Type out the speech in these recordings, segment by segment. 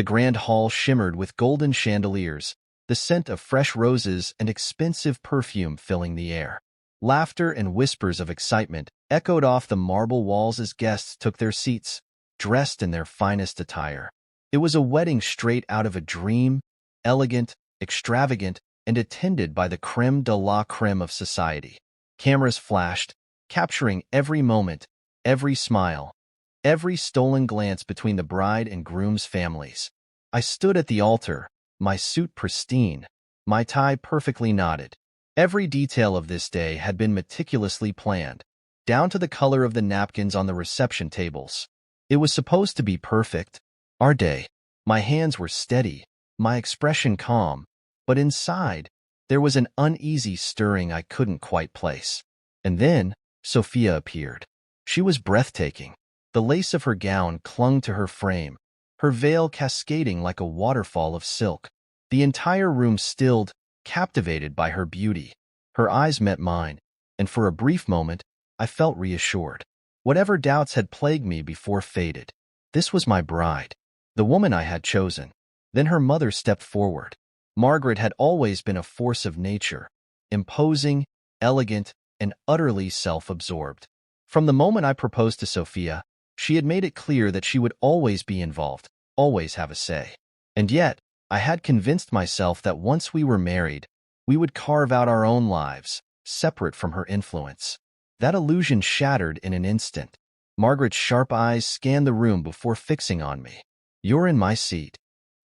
The grand hall shimmered with golden chandeliers, the scent of fresh roses and expensive perfume filling the air. Laughter and whispers of excitement echoed off the marble walls as guests took their seats, dressed in their finest attire. It was a wedding straight out of a dream, elegant, extravagant, and attended by the crème de la crème of society. Cameras flashed, capturing every moment, every smile, every stolen glance between the bride and groom's families. I stood at the altar, my suit pristine, my tie perfectly knotted. Every detail of this day had been meticulously planned, down to the color of the napkins on the reception tables. It was supposed to be perfect, our day. My hands were steady, my expression calm, but inside, there was an uneasy stirring I couldn't quite place. And then, Sophia appeared. She was breathtaking. The lace of her gown clung to her frame, her veil cascading like a waterfall of silk. The entire room stilled, captivated by her beauty. Her eyes met mine, and for a brief moment, I felt reassured. Whatever doubts had plagued me before faded. This was my bride, the woman I had chosen. Then her mother stepped forward. Margaret had always been a force of nature, imposing, elegant, and utterly self-absorbed. From the moment I proposed to Sophia, she had made it clear that she would always be involved, always have a say. And yet, I had convinced myself that once we were married, we would carve out our own lives, separate from her influence. That illusion shattered in an instant. Margaret's sharp eyes scanned the room before fixing on me. "You're in my seat."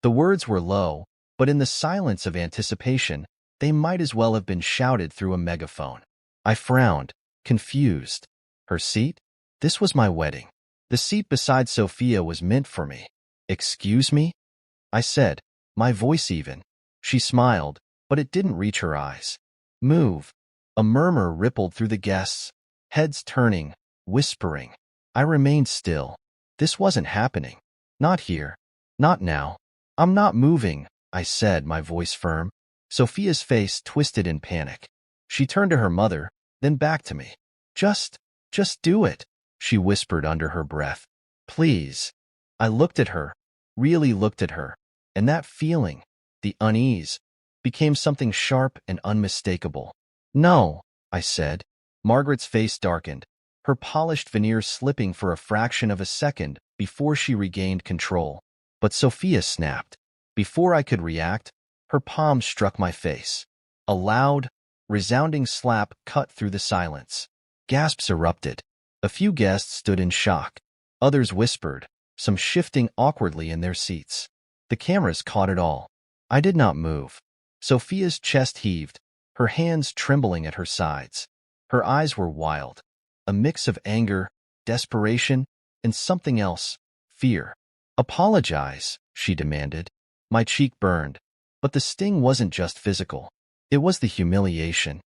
The words were low, but in the silence of anticipation, they might as well have been shouted through a megaphone. I frowned, confused. Her seat? This was my wedding. The seat beside Sophia was meant for me. "Excuse me?" I said, my voice even. She smiled, but it didn't reach her eyes. "Move." A murmur rippled through the guests, heads turning, whispering. I remained still. This wasn't happening. Not here. Not now. "I'm not moving," I said, my voice firm. Sophia's face twisted in panic. She turned to her mother, then back to me. Just do it," she whispered under her breath. "Please." I looked at her, really looked at her, and that feeling, the unease, became something sharp and unmistakable. "No," I said. Margaret's face darkened, her polished veneer slipping for a fraction of a second before she regained control. But Sophia snapped. Before I could react, her palm struck my face. A loud, resounding slap cut through the silence. Gasps erupted. A few guests stood in shock. Others whispered, some shifting awkwardly in their seats. The cameras caught it all. I did not move. Sophia's chest heaved, her hands trembling at her sides. Her eyes were wild, a mix of anger, desperation, and something else, fear. "Apologize," she demanded. My cheek burned, but the sting wasn't just physical. It was the humiliation.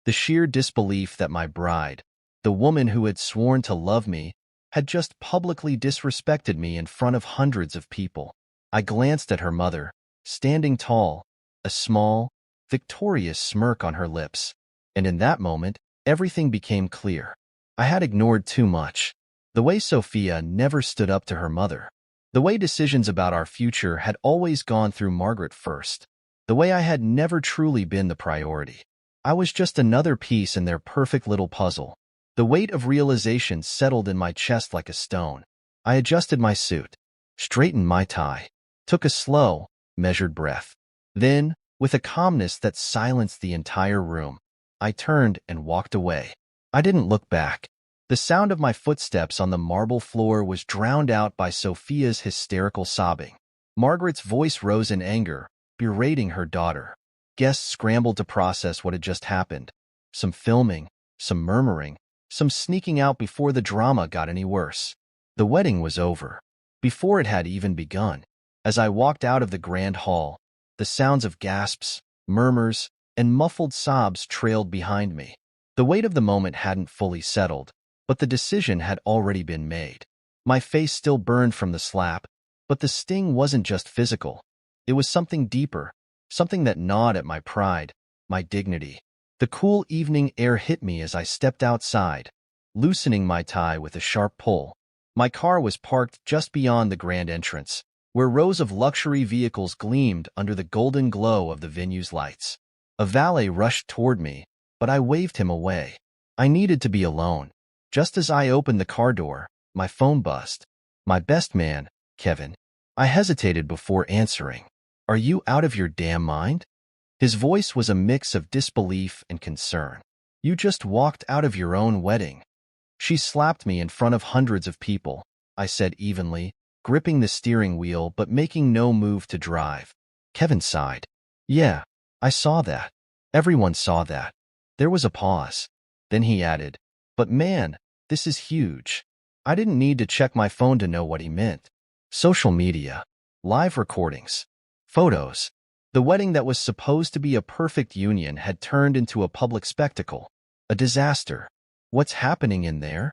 The sheer disbelief that my bride, the woman who had sworn to love me, had just publicly disrespected me in front of hundreds of people. I glanced at her mother, standing tall, a small, victorious smirk on her lips. And in that moment, everything became clear. I had ignored too much. The way Sophia never stood up to her mother. The way decisions about our future had always gone through Margaret first. The way I had never truly been the priority. I was just another piece in their perfect little puzzle. The weight of realization settled in my chest like a stone. I adjusted my suit, straightened my tie, took a slow, measured breath. Then, with a calmness that silenced the entire room, I turned and walked away. I didn't look back. The sound of my footsteps on the marble floor was drowned out by Sophia's hysterical sobbing. Margaret's voice rose in anger, berating her daughter. Guests scrambled to process what had just happened. Some filming, some murmuring, some sneaking out before the drama got any worse. The wedding was over, before it had even begun. As I walked out of the grand hall, the sounds of gasps, murmurs, and muffled sobs trailed behind me. The weight of the moment hadn't fully settled, but the decision had already been made. My face still burned from the slap, but the sting wasn't just physical. It was something deeper, something that gnawed at my pride, my dignity. The cool evening air hit me as I stepped outside, loosening my tie with a sharp pull. My car was parked just beyond the grand entrance, where rows of luxury vehicles gleamed under the golden glow of the venue's lights. A valet rushed toward me, but I waved him away. I needed to be alone. Just as I opened the car door, my phone buzzed. My best man, Kevin. I hesitated before answering. Are you out of your damn mind? His voice was a mix of disbelief and concern. You just walked out of your own wedding. She slapped me in front of hundreds of people, I said evenly, gripping the steering wheel but making no move to drive. Kevin sighed. Yeah, I saw that. Everyone saw that. There was a pause. Then he added, but man, this is huge. I didn't need to check my phone to know what he meant. Social media, live recordings, photos. The wedding that was supposed to be a perfect union had turned into a public spectacle, a disaster. What's happening in there?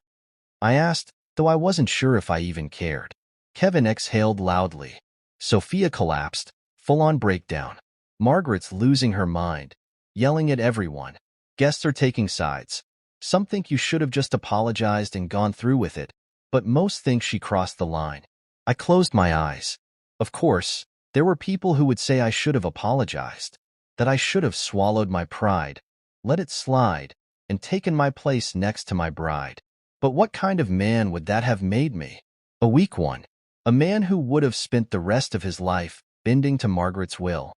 I asked, though I wasn't sure if I even cared. Kevin exhaled loudly. Sophia collapsed, full-on breakdown. Margaret's losing her mind, yelling at everyone. Guests are taking sides. Some think you should have just apologized and gone through with it, but most think she crossed the line. I closed my eyes. Of course, there were people who would say I should have apologized, that I should have swallowed my pride, let it slide, and taken my place next to my bride. But what kind of man would that have made me? A weak one. A man who would have spent the rest of his life bending to Margaret's will.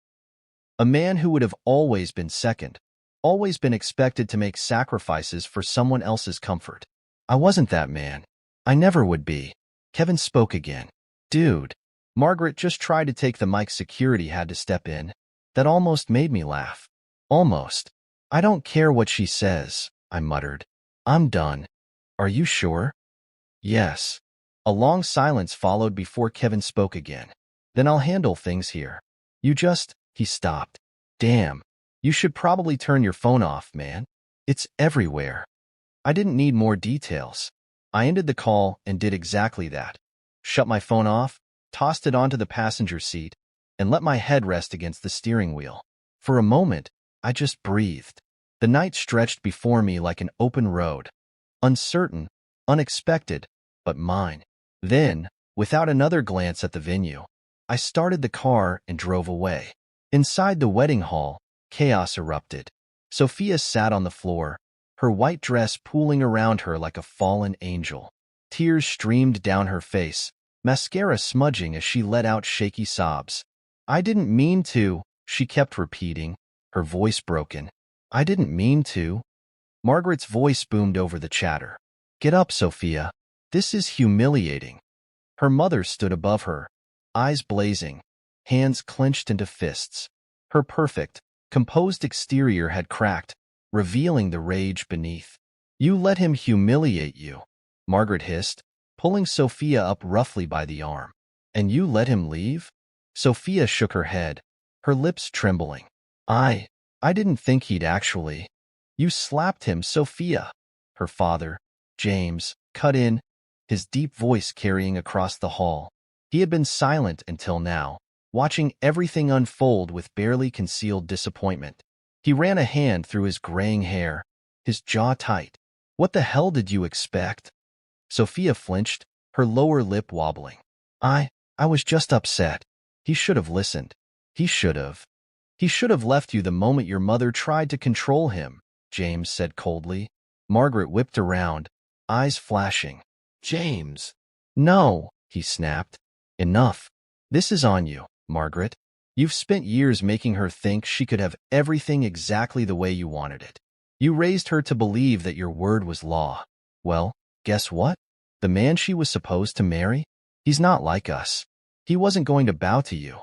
A man who would have always been second, always been expected to make sacrifices for someone else's comfort. I wasn't that man. I never would be. Kevin spoke again. Dude. Margaret just tried to take the mic. Security had to step in. That almost made me laugh. Almost. I don't care what she says, I muttered. I'm done. Are you sure? Yes. A long silence followed before Kevin spoke again. Then I'll handle things here. He stopped. Damn. You should probably turn your phone off, man. It's everywhere. I didn't need more details. I ended the call and did exactly that. Shut my phone off, tossed it onto the passenger seat, and let my head rest against the steering wheel. For a moment, I just breathed. The night stretched before me like an open road. Uncertain, unexpected, but mine. Then, without another glance at the venue, I started the car and drove away. Inside the wedding hall, chaos erupted. Sophia sat on the floor, her white dress pooling around her like a fallen angel. Tears streamed down her face, mascara smudging as she let out shaky sobs. I didn't mean to, she kept repeating, her voice broken. I didn't mean to. Margaret's voice boomed over the chatter. Get up, Sophia. This is humiliating. Her mother stood above her, eyes blazing, hands clenched into fists. Her perfect, composed exterior had cracked, revealing the rage beneath. You let him humiliate you, Margaret hissed, pulling Sophia up roughly by the arm. And you let him leave? Sophia shook her head, her lips trembling. I didn't think he'd actually. You slapped him, Sophia. Her father, James, cut in, his deep voice carrying across the hall. He had been silent until now, watching everything unfold with barely concealed disappointment. He ran a hand through his graying hair, his jaw tight. What the hell did you expect? Sophia flinched, her lower lip wobbling. I was just upset. He should have listened. He should have. He should have left you the moment your mother tried to control him, James said coldly. Margaret whipped around, eyes flashing. James. No, he snapped. Enough. This is on you, Margaret. You've spent years making her think she could have everything exactly the way you wanted it. You raised her to believe that your word was law. Well, guess what? The man she was supposed to marry? He's not like us. He wasn't going to bow to you.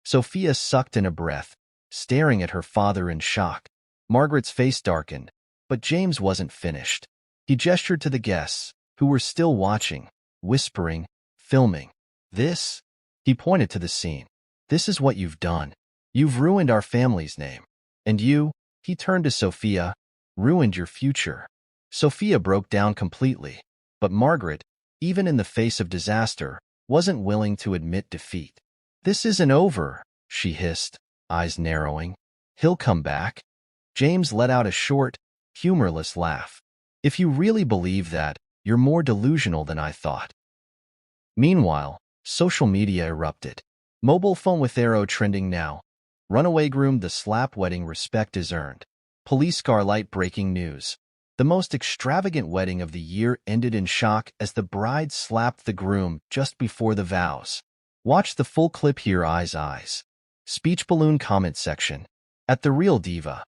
Sophia sucked in a breath, staring at her father in shock. Margaret's face darkened, but James wasn't finished. He gestured to the guests, who were still watching, whispering, filming. This? He pointed to the scene. This is what you've done. You've ruined our family's name. And you, he turned to Sophia, ruined your future. Sophia broke down completely, but Margaret, even in the face of disaster, wasn't willing to admit defeat. This isn't over, she hissed, eyes narrowing. He'll come back. James let out a short, humorless laugh. If you really believe that, you're more delusional than I thought. Meanwhile, Social media erupted. Mobile phone with arrow trending now. Runaway groom, the slap wedding, respect is earned. Police Scarlight breaking news. The most extravagant wedding of the year ended in shock as the bride slapped the groom just before the vows. Watch the full clip here. Eyes. Speech balloon comment section. At the real diva.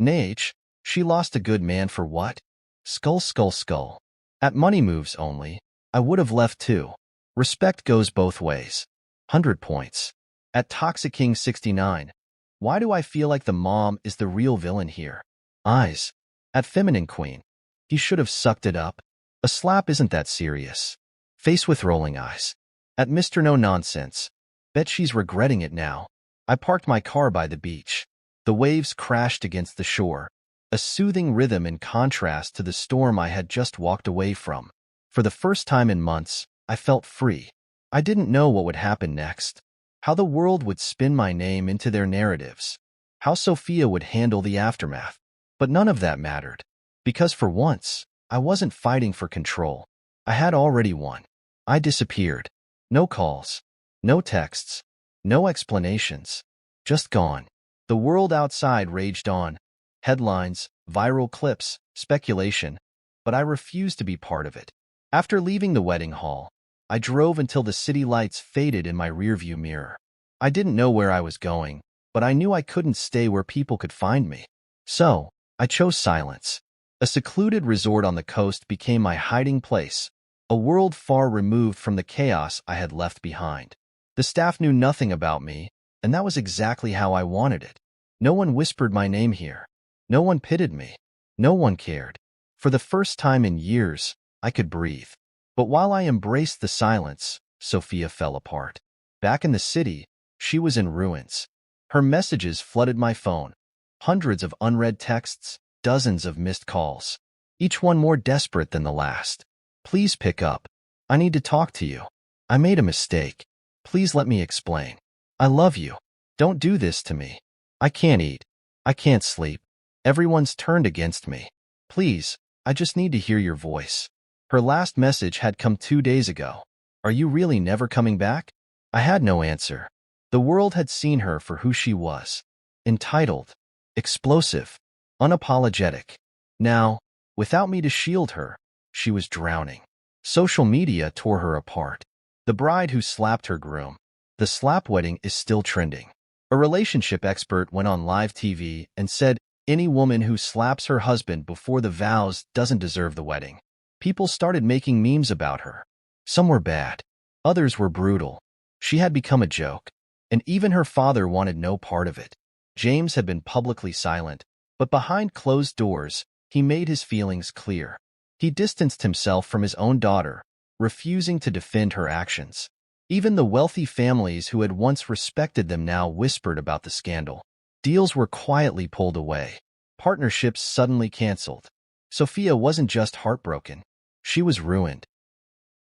Nage, she lost a good man for what? Skull. At money moves only, I would have left too. Respect goes both ways. 100 points. At Toxic King 69. Why do I feel like the mom is the real villain here? Eyes. At Feminine Queen. He should have sucked it up. A slap isn't that serious. Face with rolling eyes. At Mr. No Nonsense. Bet she's regretting it now. I parked my car by the beach. The waves crashed against the shore. A soothing rhythm in contrast to the storm I had just walked away from. For the first time in months, I felt free. I didn't know what would happen next. How the world would spin my name into their narratives. How Sophia would handle the aftermath. But none of that mattered. Because for once, I wasn't fighting for control. I had already won. I disappeared. No calls. No texts. No explanations. Just gone. The world outside raged on. Headlines, viral clips, speculation. But I refused to be part of it. After leaving the wedding hall, I drove until the city lights faded in my rearview mirror. I didn't know where I was going, but I knew I couldn't stay where people could find me. So, I chose silence. A secluded resort on the coast became my hiding place, a world far removed from the chaos I had left behind. The staff knew nothing about me, and that was exactly how I wanted it. No one whispered my name here. No one pitied me. No one cared. For the first time in years, I could breathe. But while I embraced the silence, Sophia fell apart. Back in the city, she was in ruins. Her messages flooded my phone. Hundreds of unread texts, dozens of missed calls. Each one more desperate than the last. Please pick up. I need to talk to you. I made a mistake. Please let me explain. I love you. Don't do this to me. I can't eat. I can't sleep. Everyone's turned against me. Please, I just need to hear your voice. Her last message had come 2 days ago. Are you really never coming back? I had no answer. The world had seen her for who she was. Entitled. Explosive. Unapologetic. Now, without me to shield her, she was drowning. Social media tore her apart. The bride who slapped her groom. The slap wedding is still trending. A relationship expert went on live TV and said, any woman who slaps her husband before the vows doesn't deserve the wedding. People started making memes about her. Some were bad. Others were brutal. She had become a joke. And even her father wanted no part of it. James had been publicly silent, but behind closed doors, he made his feelings clear. He distanced himself from his own daughter, refusing to defend her actions. Even the wealthy families who had once respected them now whispered about the scandal. Deals were quietly pulled away. Partnerships suddenly canceled. Sophia wasn't just heartbroken. She was ruined.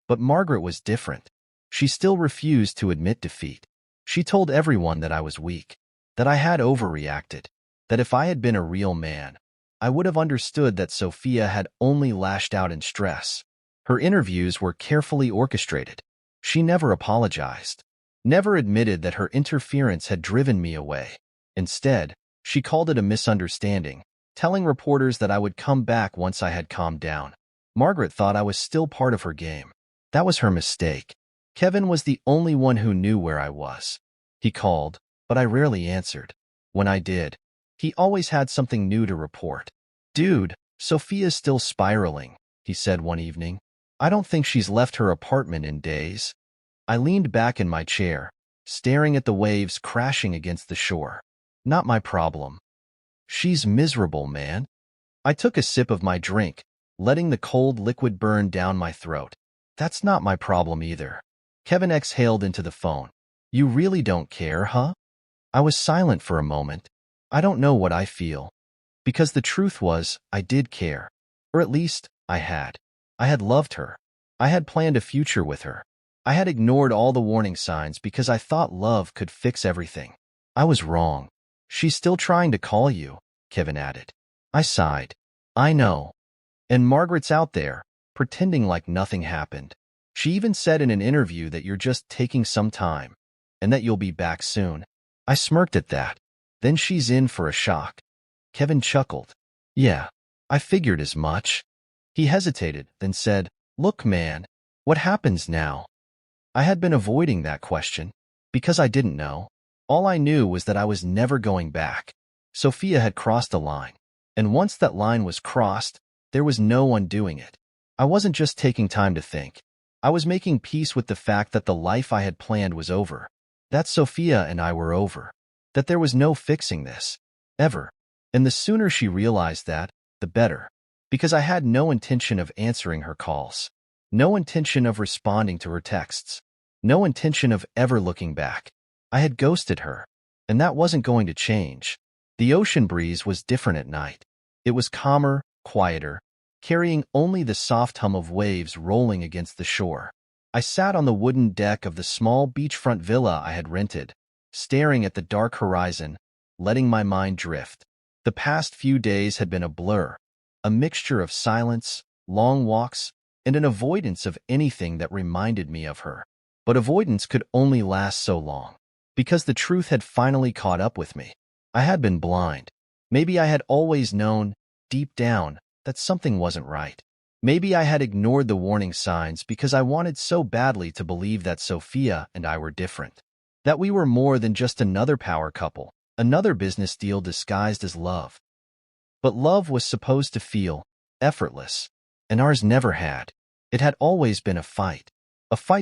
But Margaret was different. She still refused to admit defeat. She told everyone that I was weak, that I had overreacted, that if I had been a real man, I would have understood that Sophia had only lashed out in stress. Her interviews were carefully orchestrated. She never apologized, never admitted that her interference had driven me away. Instead, she called it a misunderstanding, telling reporters that I would come back once I had calmed down. Margaret thought I was still part of her game. That was her mistake. Kevin was the only one who knew where I was. He called, but I rarely answered. When I did, he always had something new to report. Dude, Sophia's still spiraling, he said one evening. I don't think she's left her apartment in days. I leaned back in my chair, staring at the waves crashing against the shore. Not my problem. She's miserable, man. I took a sip of my drink, letting the cold liquid burn down my throat. That's not my problem either. Kevin exhaled into the phone. You really don't care, huh? I was silent for a moment. I don't know what I feel. Because the truth was, I did care. Or at least, I had. I had loved her. I had planned a future with her. I had ignored all the warning signs because I thought love could fix everything. I was wrong. She's still trying to call you, Kevin added. I sighed. I know. And Margaret's out there, pretending like nothing happened. She even said in an interview that you're just taking some time and that you'll be back soon. I smirked at that. Then she's in for a shock. Kevin chuckled. Yeah, I figured as much. He hesitated, then said, Look, man, what happens now? I had been avoiding that question because I didn't know. All I knew was that I was never going back. Sophia had crossed a line, and once that line was crossed, there was no undoing it. I wasn't just taking time to think. I was making peace with the fact that the life I had planned was over, that Sophia and I were over, that there was no fixing this, ever. And the sooner she realized that, the better, because I had no intention of answering her calls, no intention of responding to her texts, no intention of ever looking back. I had ghosted her, and that wasn't going to change. The ocean breeze was different at night. It was calmer, quieter, carrying only the soft hum of waves rolling against the shore. I sat on the wooden deck of the small beachfront villa I had rented, staring at the dark horizon, letting my mind drift. The past few days had been a blur, a mixture of silence, long walks, and an avoidance of anything that reminded me of her. But avoidance could only last so long, because the truth had finally caught up with me. I had been blind. Maybe I had always known, deep down, that something wasn't right. Maybe I had ignored the warning signs because I wanted so badly to believe that Sophia and I were different, that we were more than just another power couple, another business deal disguised as love. But love was supposed to feel effortless, and ours never had. It had always been a fight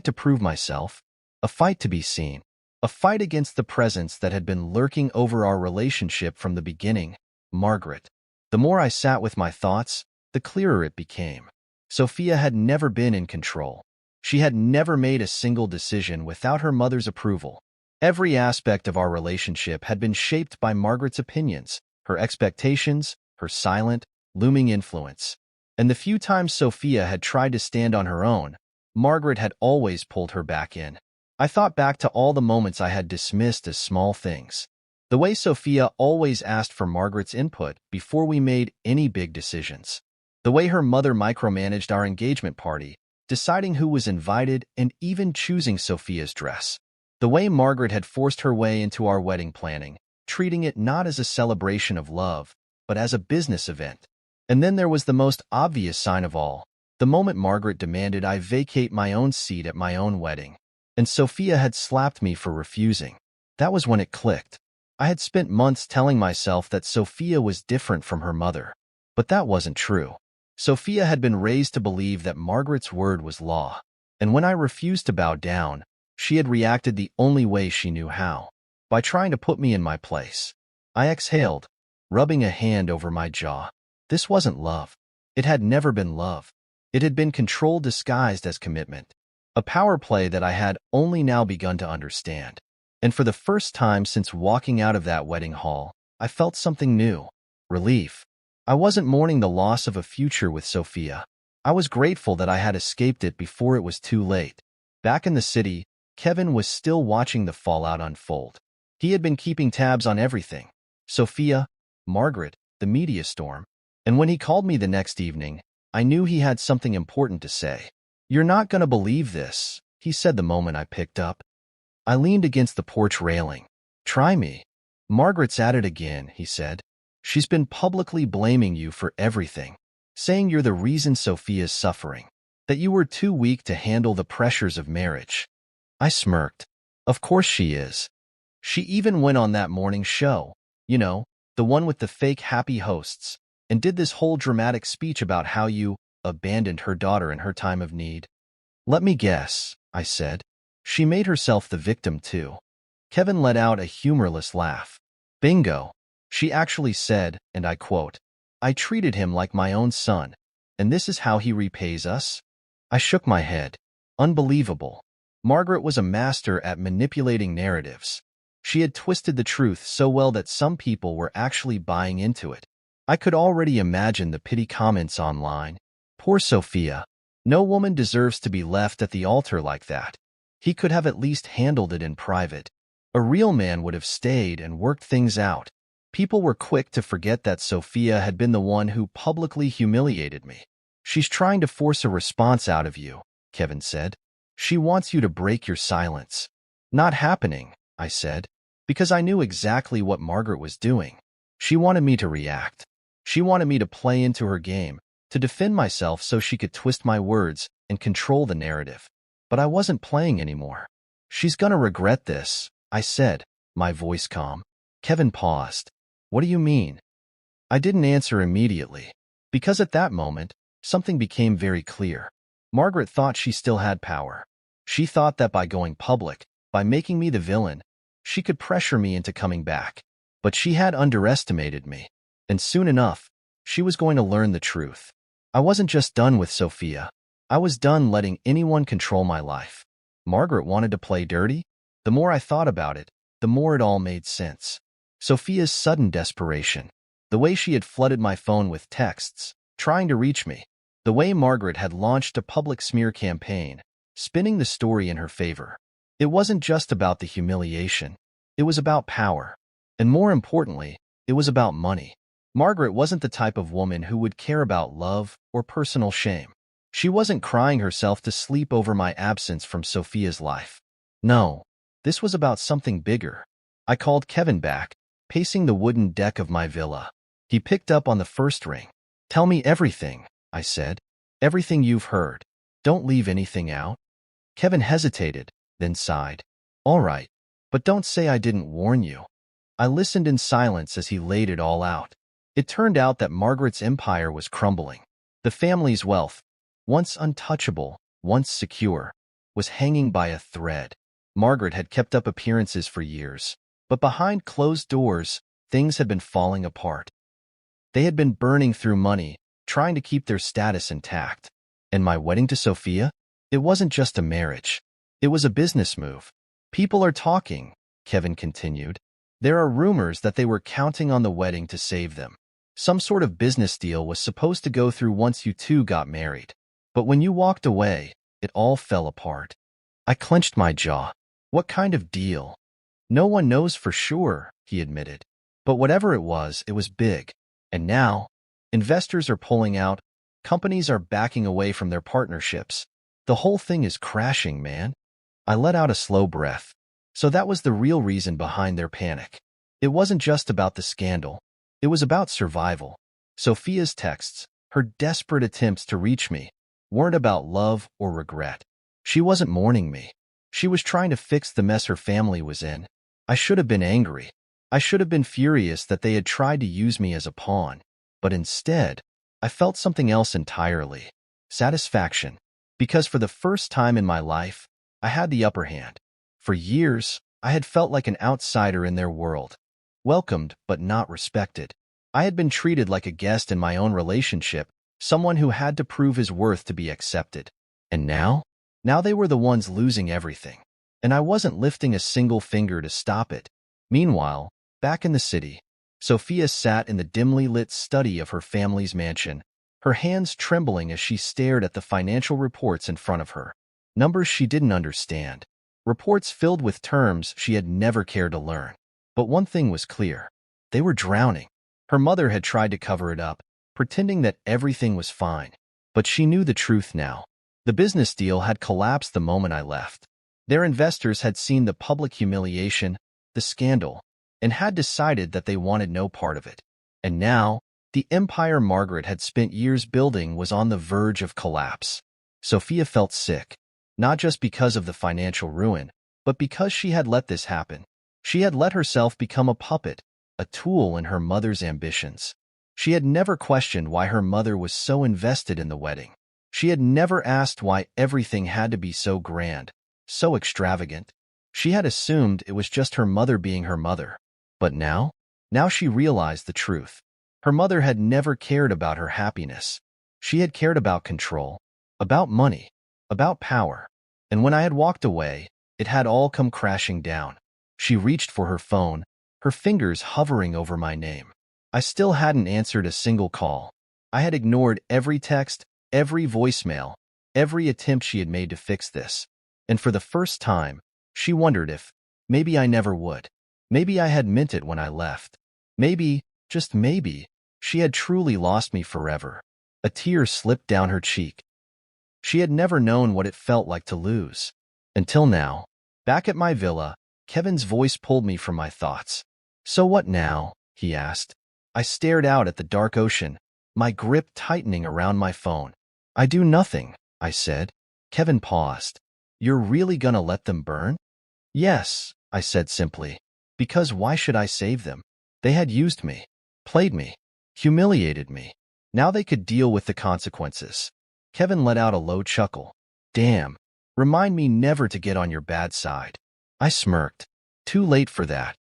to prove myself, a fight to be seen, a fight against the presence that had been lurking over our relationship from the beginning, Margaret. The more I sat with my thoughts, the clearer it became. Sophia had never been in control. She had never made a single decision without her mother's approval. Every aspect of our relationship had been shaped by Margaret's opinions, her expectations, her silent, looming influence. And the few times Sophia had tried to stand on her own, Margaret had always pulled her back in. I thought back to all the moments I had dismissed as small things. The way Sophia always asked for Margaret's input before we made any big decisions. The way her mother micromanaged our engagement party, deciding who was invited and even choosing Sophia's dress. The way Margaret had forced her way into our wedding planning, treating it not as a celebration of love, but as a business event. And then there was the most obvious sign of all, the moment Margaret demanded I vacate my own seat at my own wedding. And Sophia had slapped me for refusing. That was when it clicked. I had spent months telling myself that Sophia was different from her mother. But that wasn't true. Sophia had been raised to believe that Margaret's word was law. And when I refused to bow down, she had reacted the only way she knew how, by trying to put me in my place. I exhaled, rubbing a hand over my jaw. This wasn't love. It had never been love. It had been control disguised as commitment. A power play that I had only now begun to understand. And for the first time since walking out of that wedding hall, I felt something new. Relief. I wasn't mourning the loss of a future with Sophia. I was grateful that I had escaped it before it was too late. Back in the city, Kevin was still watching the fallout unfold. He had been keeping tabs on everything. Sophia, Margaret, the media storm. And when he called me the next evening, I knew he had something important to say. You're not going to believe this, he said the moment I picked up. I leaned against the porch railing. Try me. Margaret's at it again, he said. She's been publicly blaming you for everything, saying you're the reason Sophia's suffering, that you were too weak to handle the pressures of marriage. I smirked. Of course she is. She even went on that morning show, you know, the one with the fake happy hosts, and did this whole dramatic speech about how you abandoned her daughter in her time of need. Let me guess, I said. She made herself the victim too. Kevin let out a humorless laugh. Bingo. She actually said, and I quote, I treated him like my own son, and this is how he repays us? I shook my head. Unbelievable. Margaret was a master at manipulating narratives. She had twisted the truth so well that some people were actually buying into it. I could already imagine the pity comments online. Poor Sophia. No woman deserves to be left at the altar like that. He could have at least handled it in private. A real man would have stayed and worked things out. People were quick to forget that Sophia had been the one who publicly humiliated me. She's trying to force a response out of you, Kevin said. She wants you to break your silence. Not happening, I said, because I knew exactly what Margaret was doing. She wanted me to react. She wanted me to play into her game, to defend myself so she could twist my words and control the narrative. But I wasn't playing anymore. She's gonna regret this, I said, my voice calm. Kevin paused. What do you mean? I didn't answer immediately, because at that moment, something became very clear. Margaret thought she still had power. She thought that by going public, by making me the villain, she could pressure me into coming back. But she had underestimated me, and soon enough, she was going to learn the truth. I wasn't just done with Sophia. I was done letting anyone control my life. Margaret wanted to play dirty? The more I thought about it, the more it all made sense. Sophia's sudden desperation, the way she had flooded my phone with texts, trying to reach me, the way Margaret had launched a public smear campaign, spinning the story in her favor. It wasn't just about the humiliation. It was about power. And more importantly, it was about money. Margaret wasn't the type of woman who would care about love or personal shame. She wasn't crying herself to sleep over my absence from Sophia's life. No, this was about something bigger. I called Kevin back, pacing the wooden deck of my villa. He picked up on the first ring. Tell me everything, I said. Everything you've heard. Don't leave anything out. Kevin hesitated, then sighed. All right, but don't say I didn't warn you. I listened in silence as he laid it all out. It turned out that Margaret's empire was crumbling. The family's wealth, once untouchable, once secure, was hanging by a thread. Margaret had kept up appearances for years, but behind closed doors, things had been falling apart. They had been burning through money, trying to keep their status intact. And my wedding to Sophia? It wasn't just a marriage. It was a business move. People are talking, Kevin continued. There are rumors that they were counting on the wedding to save them. Some sort of business deal was supposed to go through once you two got married. But when you walked away, it all fell apart. I clenched my jaw. What kind of deal? No one knows for sure, he admitted. But whatever it was big. And now, investors are pulling out, companies are backing away from their partnerships. The whole thing is crashing, man. I let out a slow breath. So that was the real reason behind their panic. It wasn't just about the scandal. It was about survival. Sophia's texts, her desperate attempts to reach me, weren't about love or regret. She wasn't mourning me. She was trying to fix the mess her family was in. I should have been angry. I should have been furious that they had tried to use me as a pawn. But instead, I felt something else entirely. Satisfaction. Because for the first time in my life, I had the upper hand. For years, I had felt like an outsider in their world. Welcomed, but not respected. I had been treated like a guest in my own relationship, someone who had to prove his worth to be accepted. And now? Now they were the ones losing everything. And I wasn't lifting a single finger to stop it. Meanwhile, back in the city, Sophia sat in the dimly lit study of her family's mansion, her hands trembling as she stared at the financial reports in front of her. Numbers she didn't understand. Reports filled with terms she had never cared to learn. But one thing was clear. They were drowning. Her mother had tried to cover it up, pretending that everything was fine. But she knew the truth now. The business deal had collapsed the moment I left. Their investors had seen the public humiliation, the scandal, and had decided that they wanted no part of it. And now, the empire Margaret had spent years building was on the verge of collapse. Sophia felt sick, not just because of the financial ruin, but because she had let this happen. She had let herself become a puppet, a tool in her mother's ambitions. She had never questioned why her mother was so invested in the wedding. She had never asked why everything had to be so grand, so extravagant. She had assumed it was just her mother being her mother. But now she realized the truth. Her mother had never cared about her happiness. She had cared about control, about money, about power. And when I had walked away, it had all come crashing down. She reached for her phone, her fingers hovering over my name. I still hadn't answered a single call. I had ignored every text, every voicemail, every attempt she had made to fix this. And for the first time, she wondered if, maybe I never would. Maybe I had meant it when I left. Maybe, just maybe, she had truly lost me forever. A tear slipped down her cheek. She had never known what it felt like to lose. Until now. Back at my villa, Kevin's voice pulled me from my thoughts. "So what now?" he asked. I stared out at the dark ocean, my grip tightening around my phone. "I do nothing," I said. Kevin paused. "You're really gonna let them burn?" "Yes," I said simply. "Because why should I save them? They had used me, played me, humiliated me. Now they could deal with the consequences." Kevin let out a low chuckle. "Damn. Remind me never to get on your bad side." I smirked. Too late for that.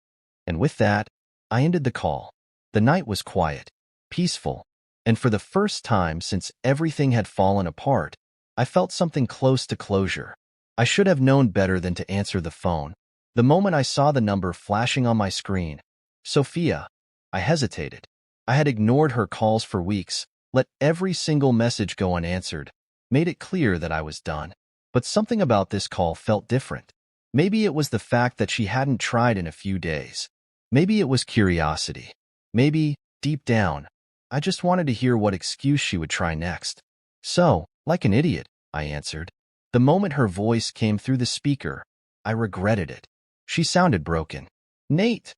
And with that, I ended the call. The night was quiet, peaceful, and for the first time since everything had fallen apart, I felt something close to closure. I should have known better than to answer the phone. The moment I saw the number flashing on my screen, Sophia, I hesitated. I had ignored her calls for weeks, let every single message go unanswered, made it clear that I was done. But something about this call felt different. Maybe it was the fact that she hadn't tried in a few days. Maybe it was curiosity. Maybe, deep down, I just wanted to hear what excuse she would try next. "So, like an idiot," I answered. The moment her voice came through the speaker, I regretted it. She sounded broken. "Nate!"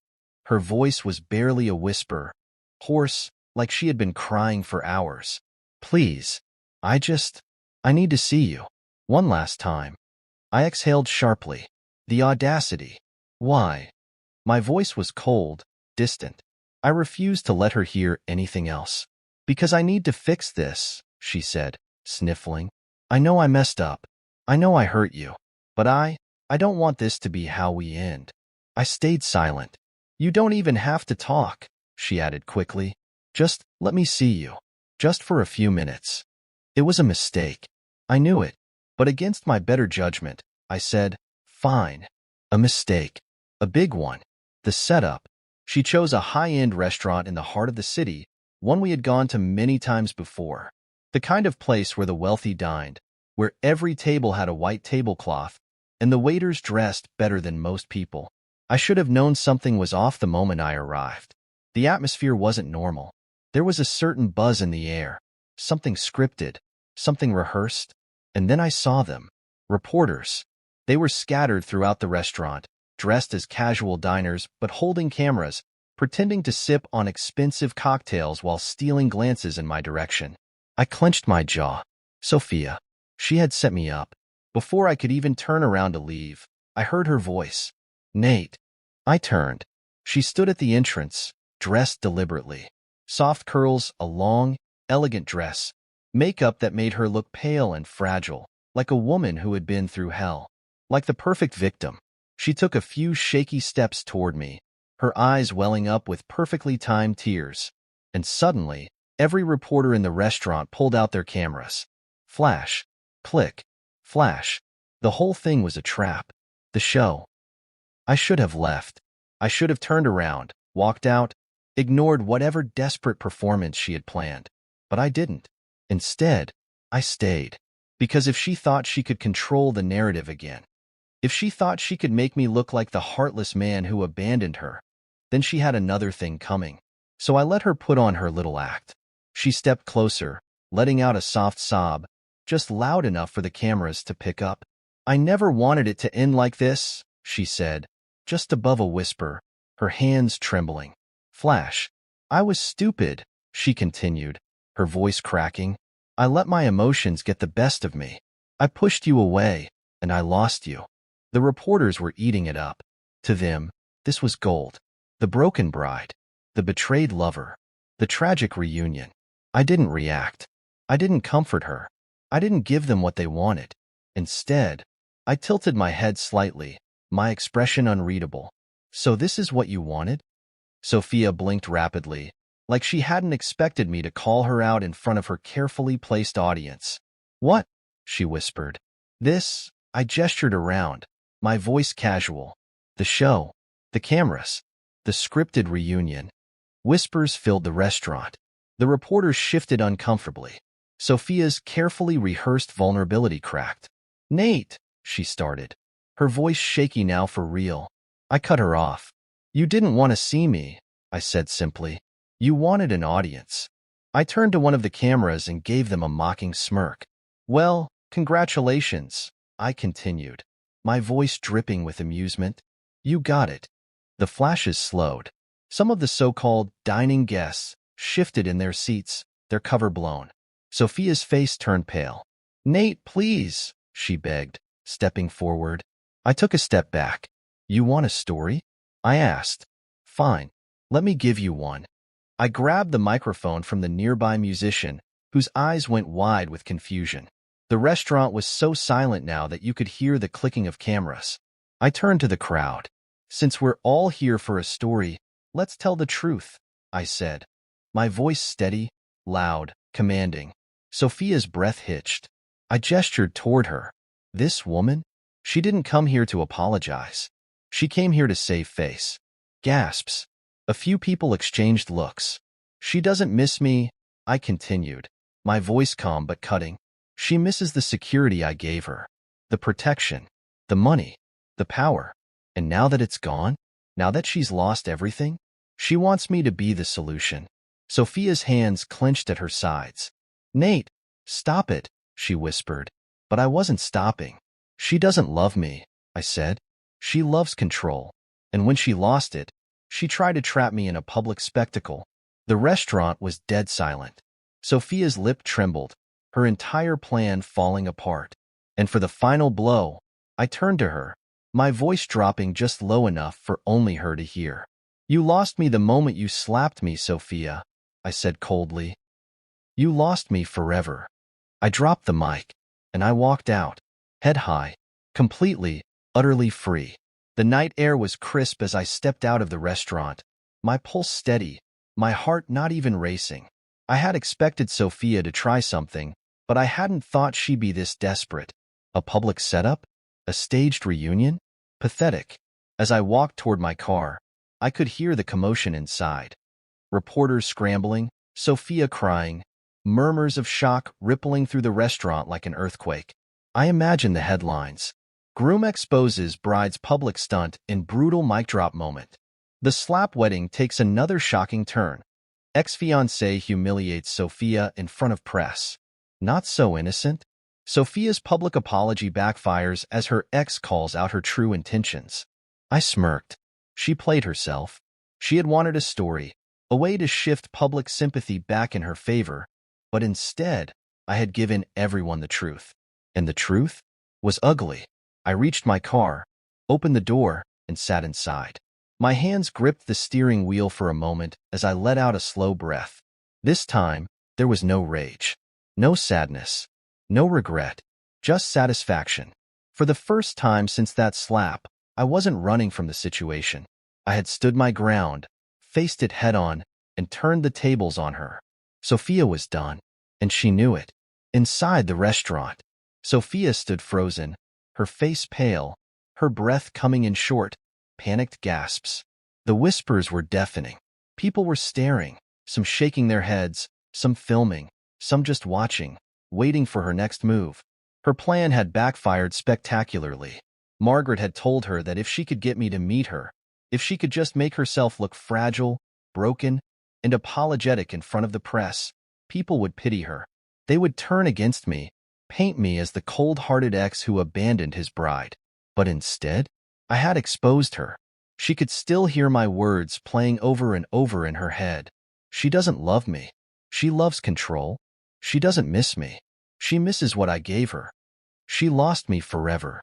Her voice was barely a whisper, hoarse, like she had been crying for hours. "Please, I need to see you. One last time." I exhaled sharply. The audacity. Why? My voice was cold, distant. I refused to let her hear anything else. "Because I need to fix this," she said, sniffling. "I know I messed up. I know I hurt you. But I don't want this to be how we end." I stayed silent. "You don't even have to talk," she added quickly. "Just let me see you. Just for a few minutes." It was a mistake. I knew it. But against my better judgment, I said, "Fine." A mistake. A big one. The setup. She chose a high-end restaurant in the heart of the city, one we had gone to many times before. The kind of place where the wealthy dined, where every table had a white tablecloth, and the waiters dressed better than most people. I should have known something was off the moment I arrived. The atmosphere wasn't normal. There was a certain buzz in the air, something scripted, something rehearsed. And then I saw them. Reporters. They were scattered throughout the restaurant, dressed as casual diners but holding cameras, pretending to sip on expensive cocktails while stealing glances in my direction. I clenched my jaw. Sophia. She had set me up. Before I could even turn around to leave, I heard her voice. "Nate." I turned. She stood at the entrance, dressed deliberately. Soft curls, a long, elegant dress, makeup that made her look pale and fragile, like a woman who had been through hell. Like the perfect victim. She took a few shaky steps toward me, her eyes welling up with perfectly timed tears. And suddenly, every reporter in the restaurant pulled out their cameras. Flash. Click. Flash. The whole thing was a trap. The show. I should have left. I should have turned around, walked out, ignored whatever desperate performance she had planned. But I didn't. Instead, I stayed. Because if she thought she could control the narrative again, if she thought she could make me look like the heartless man who abandoned her, then she had another thing coming. So I let her put on her little act. She stepped closer, letting out a soft sob, just loud enough for the cameras to pick up. "I never wanted it to end like this," she said, just above a whisper, her hands trembling. Flash. "I was stupid," she continued, her voice cracking. "I let my emotions get the best of me. I pushed you away, and I lost you." The reporters were eating it up. To them, this was gold. The broken bride. The betrayed lover. The tragic reunion. I didn't react. I didn't comfort her. I didn't give them what they wanted. Instead, I tilted my head slightly, my expression unreadable. "So this is what you wanted?" Sophia blinked rapidly, like she hadn't expected me to call her out in front of her carefully placed audience. "What?" she whispered. "This," I gestured around, my voice casual. "The show. The cameras. The scripted reunion." Whispers filled the restaurant. The reporters shifted uncomfortably. Sophia's carefully rehearsed vulnerability cracked. "Nate," she started, her voice shaky now for real. I cut her off. "You didn't want to see me," I said simply. "You wanted an audience." I turned to one of the cameras and gave them a mocking smirk. "Well, Congratulations, I continued, my voice dripping with amusement. You got it. The flashes slowed. Some of the so-called dining guests shifted in their seats, their cover blown. Sophia's face turned pale. Nate, please, she begged, stepping forward. I took a step back. You want a story? I asked. Fine, let me give you one. I grabbed the microphone from the nearby musician, whose eyes went wide with confusion. The restaurant was so silent now that you could hear the clicking of cameras. I turned to the crowd. Since we're all here for a story, let's tell the truth, I said. My voice steady, loud, commanding. Sophia's breath hitched. I gestured toward her. This woman? She didn't come here to apologize. She came here to save face. Gasps. A few people exchanged looks. She doesn't miss me, I continued, my voice calm but cutting. She misses the security I gave her, the protection, the money, the power. And now that it's gone, now that she's lost everything, she wants me to be the solution. Sophia's hands clenched at her sides. Nate, stop it, she whispered. But I wasn't stopping. She doesn't love me, I said. She loves control. And when she lost it, she tried to trap me in a public spectacle. The restaurant was dead silent. Sophia's lip trembled, her entire plan falling apart. And for the final blow, I turned to her, my voice dropping just low enough for only her to hear. You lost me the moment you slapped me, Sophia, I said coldly. You lost me forever. I dropped the mic, and I walked out, head high, completely, utterly free. The night air was crisp as I stepped out of the restaurant, my pulse steady, my heart not even racing. I had expected Sophia to try something, but I hadn't thought she'd be this desperate. A public setup? A staged reunion? Pathetic. As I walked toward my car, I could hear the commotion inside. Reporters scrambling, Sophia crying, murmurs of shock rippling through the restaurant like an earthquake. I imagined the headlines. Groom exposes bride's public stunt in brutal mic drop moment. The slap wedding takes another shocking turn. Ex-fiancé humiliates Sophia in front of press. Not so innocent. Sophia's public apology backfires as her ex calls out her true intentions. I smirked. She played herself. She had wanted a story, a way to shift public sympathy back in her favor, but instead, I had given everyone the truth. And the truth was ugly. I reached my car, opened the door, and sat inside. My hands gripped the steering wheel for a moment as I let out a slow breath. This time, there was no rage, no sadness, no regret, just satisfaction. For the first time since that slap, I wasn't running from the situation. I had stood my ground, faced it head-on, and turned the tables on her. Sophia was done, and she knew it. Inside the restaurant, Sophia stood frozen, her face pale, her breath coming in short, panicked gasps. The whispers were deafening. People were staring, some shaking their heads, some filming, some just watching, waiting for her next move. Her plan had backfired spectacularly. Margaret had told her that if she could get me to meet her, if she could just make herself look fragile, broken, and apologetic in front of the press, people would pity her. They would turn against me, paint me as the cold-hearted ex who abandoned his bride. But instead, I had exposed her. She could still hear my words playing over and over in her head. She doesn't love me. She loves control. She doesn't miss me. She misses what I gave her. She lost me forever.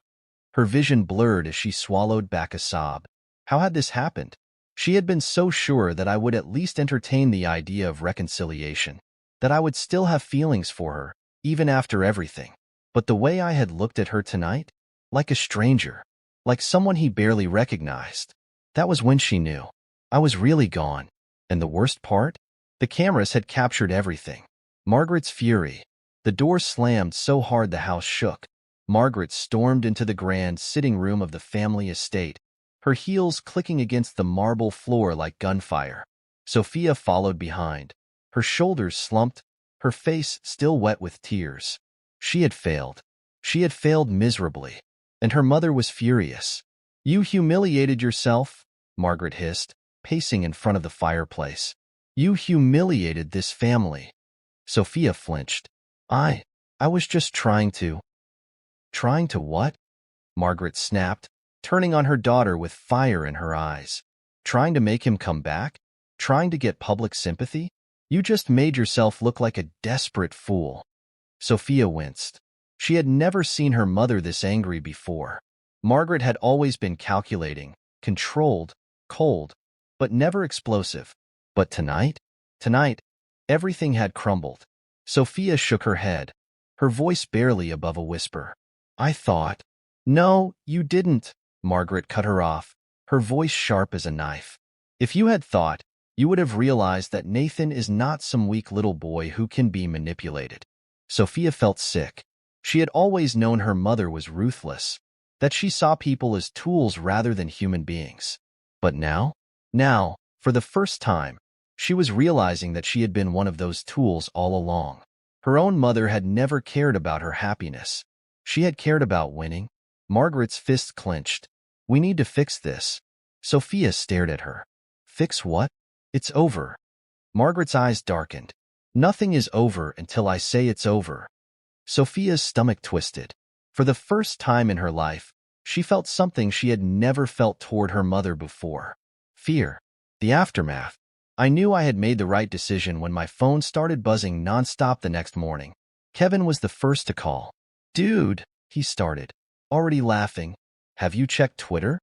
Her vision blurred as she swallowed back a sob. How had this happened? She had been so sure that I would at least entertain the idea of reconciliation, that I would still have feelings for her, even after everything. But the way I had looked at her tonight, like a stranger, like someone he barely recognized, that was when she knew. I was really gone. And the worst part? The cameras had captured everything. Margaret's fury. The door slammed so hard the house shook. Margaret stormed into the grand sitting room of the family estate, her heels clicking against the marble floor like gunfire. Sophia followed behind, her shoulders slumped, her face still wet with tears. She had failed. She had failed miserably, and her mother was furious. You humiliated yourself, Margaret hissed, pacing in front of the fireplace. You humiliated this family. Sophia flinched. I was just trying to. Trying to what? Margaret snapped, turning on her daughter with fire in her eyes. Trying to make him come back? Trying to get public sympathy? You just made yourself look like a desperate fool. Sophia winced. She had never seen her mother this angry before. Margaret had always been calculating, controlled, cold, but never explosive. But tonight, everything had crumbled. Sophia shook her head, her voice barely above a whisper. I thought. No, you didn't, Margaret cut her off, her voice sharp as a knife. If you had thought, you would have realized that Nathan is not some weak little boy who can be manipulated. Sophia felt sick. She had always known her mother was ruthless, that she saw people as tools rather than human beings. But now, for the first time, she was realizing that she had been one of those tools all along. Her own mother had never cared about her happiness. She had cared about winning. Margaret's fists clenched. We need to fix this. Sophia stared at her. Fix what? It's over. Margaret's eyes darkened. Nothing is over until I say it's over. Sophia's stomach twisted. For the first time in her life, she felt something she had never felt toward her mother before. Fear. The aftermath. I knew I had made the right decision when my phone started buzzing nonstop the next morning. Kevin was the first to call. Dude, he started, already laughing. Have you checked Twitter?